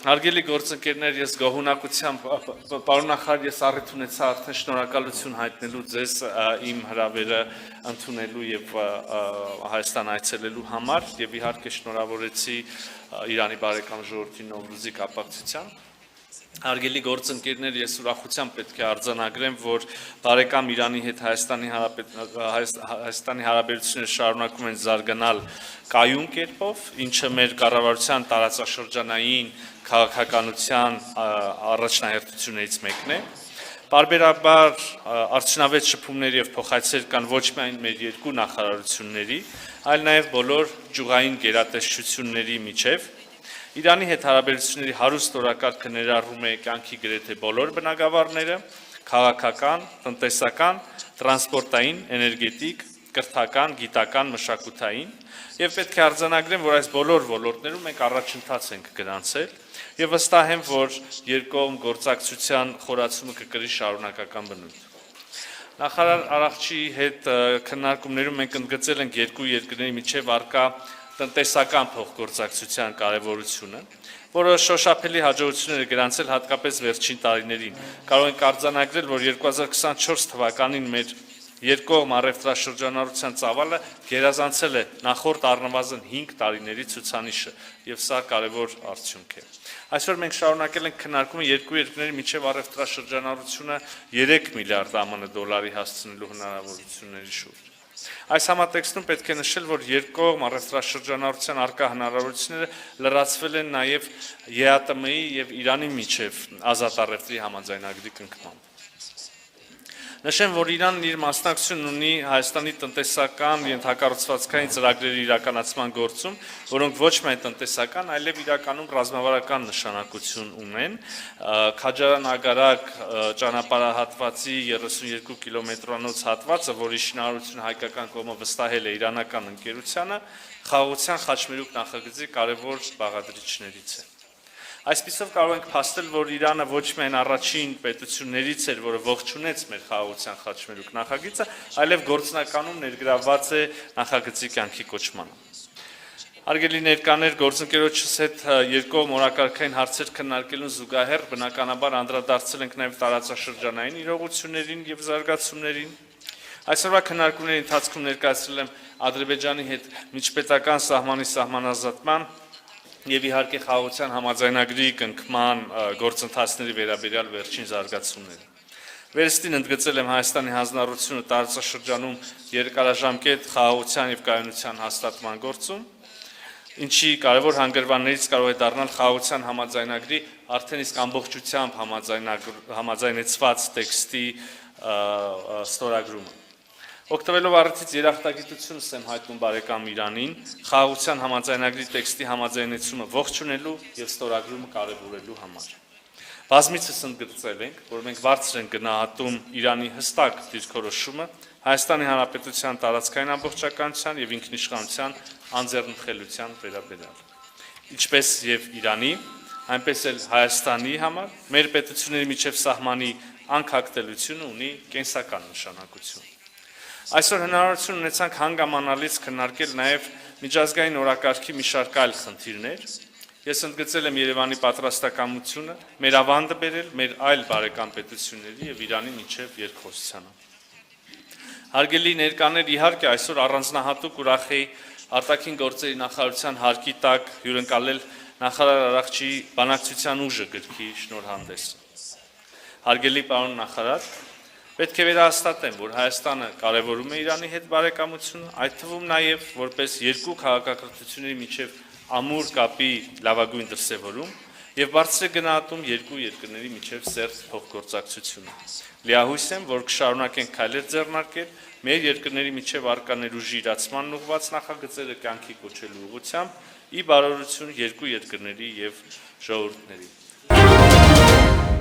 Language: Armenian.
Հարգելի գործընկերներ, ես գոհունակությամբ պարոն նախարար, ես առիթ ունեցա արդեն շնորհակալություն հայտնելու ձեզ իմ հրավերը ընդունելու եւ Հայաստան այցելելու համար եւ իհարկե շնորհավորեցի Իրանի բարեկամ ժողովրդի Նովրուզի կապակցությամբ։ Հարգելի գործընկերներ, ես ուրախությամբ պետք է արձանագրեմ, որ բարեկամ Իրանի հետ Հայաստանի հարաբերությունները շարունակում են զարգանալ կայուն կերպով, ինչը մեր կառավարության տարածաշրջանային քաղաքականության առաջնահերթություններից մեկն է։ Պարբերաբար արդյունավետ շփումներ եւ փոխայցեր կան ոչ միայն մեր երկու նախարարությունների, այլ նաեւ բոլոր ճյուղային գերատեսչությունների միջև։ Իրանի հետ հարաբերությունների հարուստ օրակարգը ներառում է կյանքի գրեթե բոլոր բնագավառները՝ քաղաքական, տնտեսական, տրանսպորտային, էներգետիկ, կրթական, գիտական, մշակութային, եւ պետք է արձանագրեմ, որ այս բոլոր ոլորտներում մենք առաջընթաց ենք գրանցել եւ վստահ եմ, որ երկկողմ գործակցության խորացումը կկրի շարունակական բնույթ։ Նախարար Արաղչի հետ քննարկումներում մենք ընդգծել ենք երկու երկրների միջև առկա տնտեսական փոխգործակցության կարևորությունը, որը շոշափելի հաջողություններ է գրանցել հատկապես վերջին տարիներին։ Կարող ենք արձանագրել, որ 2024 թվականին մեր երկկողմ առևտրաշրջանառության ծավալը գերազանցել է նախորդ առնվազն 5 տարիների ցուցանիշը, եւ սա կարևոր արդյունք է։ Այսօր մենք շարունակել ենք քննարկումը երկու երկրների միջև առևտրաշրջանառությունը 3 միլիարդ ԱՄՆ դոլարի հասցնելու հնարավորությունների շուրջ։ Այս համատեքստում պետք է նշել, որ երկկողմ առևտրաշրջանառության առկա հնարավորությունները լրացվել են նաև ԵԱՏՄ-ի եւ Իրանի միջև ազատ առևտրի համաձայնագրի կնքմամբ։ Նշեմ, որ Իրանն իր մասնակցությունն ունի Հայաստանի տնտեսական ենթակառուցվածքային ծրագրերի իրականացման գործում, որոնք ոչ միայն տնտեսական, այլև իրականում ռազմավարական նշանակություն ունեն։ Քաջարան-Ագարակ ճանապարհահատվածի 32 կիլոմետրանոց հատվածը, որի շինարարությունը հայկական կողմը վստահել է իրանական ընկերությանը, խաղաղության խաչմերուկ նախագծի կարևոր բաղադրիչներից է։ Այսպիսով կարող ենք փաստել, որ Իրանը ոչ միայն առաջին պետություններից էր, որը ողջունեց մեր խաղաղության խաչմերուկ նախագիծը, այլև գործնականում ներգրավված է նախագծի կյանքի կոչմանը։ Հարգելի ներկաներ, գործընկերոջս հետ երկկողմ օրակարգային հարցեր քննարկելուն զուգահեռ բնականաբար անդրադարձել ենք նաև տարածաշրջանային իրողություններին եւ զարգացումներին։ Այսօրվա քննարկումների ընթացքում ներկայացրել եմ Ադրբեջանի հետ միջպետական սահմանի սահմանազատման եւ իհարկե խաղաղության համաձայնագրի կնքման գործընթացների վերաբերյալ վերջին զարգացումները։ Վերստին ընդգծել եմ Հայաստանի հանձնառությունը տարածաշրջանում երկարաժամկետ խաղաղության եւ կայունության հաստատման գործում, ինչի կարևոր հանգրվաններից կարող է դառնալ խաղաղության համաձայնագրի արդեն իսկ ամբողջությամբ համաձայնեցված տեքստի ստորագրումը։ Օգտվելով առիթից երախտագիտությունս եմ հայտնում բարեկամ Իրանին խաղաղության համաձայնագրի տեքստի համաձայնեցումը ողջունելու եւ ստորագրումը կարեւորելու համար։ Բազմիցս ընդգծել ենք, որ մենք բարձր ենք գնահատում Իրանի հստակ դիրքորոշումը Հայաստանի Հանրապետության տարածքային ամբողջականության եւ ինքնիշխանության անձեռնխելության վերաբերյալ։ Ինչպես եւ Իրանի, այնպես էլ Հայաստանի համար մեր պետությունների միջև սահմանի անկախտելությունը ունի կենսական նշանակություն։ Այսօր հնարավորություն ունեցանք հանգամանալից քննարկել նաև միջազգային օրակարգի մի շարք այլ խնդիրներ։ Ես ընդգծել եմ Երևանի պատրաստակամությունը մեր ավանդը բերել մեր այլ բարեկամ պետությունների եւ Իրանի միջև երկխոսությանը։ Հարգելի ներկաներ, իհարկե այսօր առանձնահատուկ ուրախ էի արտաքին գործերի նախարարության հարկի տակ հյուրընկալել նախարար Արաղչի բանակցության ուժը գրքի շնորհանդեսը։ Հարգելի պարոն նախարար, պետք է վերահաստատեմ, որ Հայաստանը կարևորում է Իրանի հետ բարեկամությունը, այդ թվում նաև որպես երկու քաղաքակրթությունների միջև ամուր կապի լավագույն դրսևորում եւ բարձր է գնահատում երկու երկրների միջև սերտ փոխգործակցությունը։ Լիահույս եմ, որ կշարունակենք քայլեր ձեռնարկել մեր երկրների միջև առկա ներուժի իրացման ուղղված նախագծերը կյանքի կոչելու ուղղությամբ՝ ի բարօրություն երկու երկրների եւ ժողովուրդների։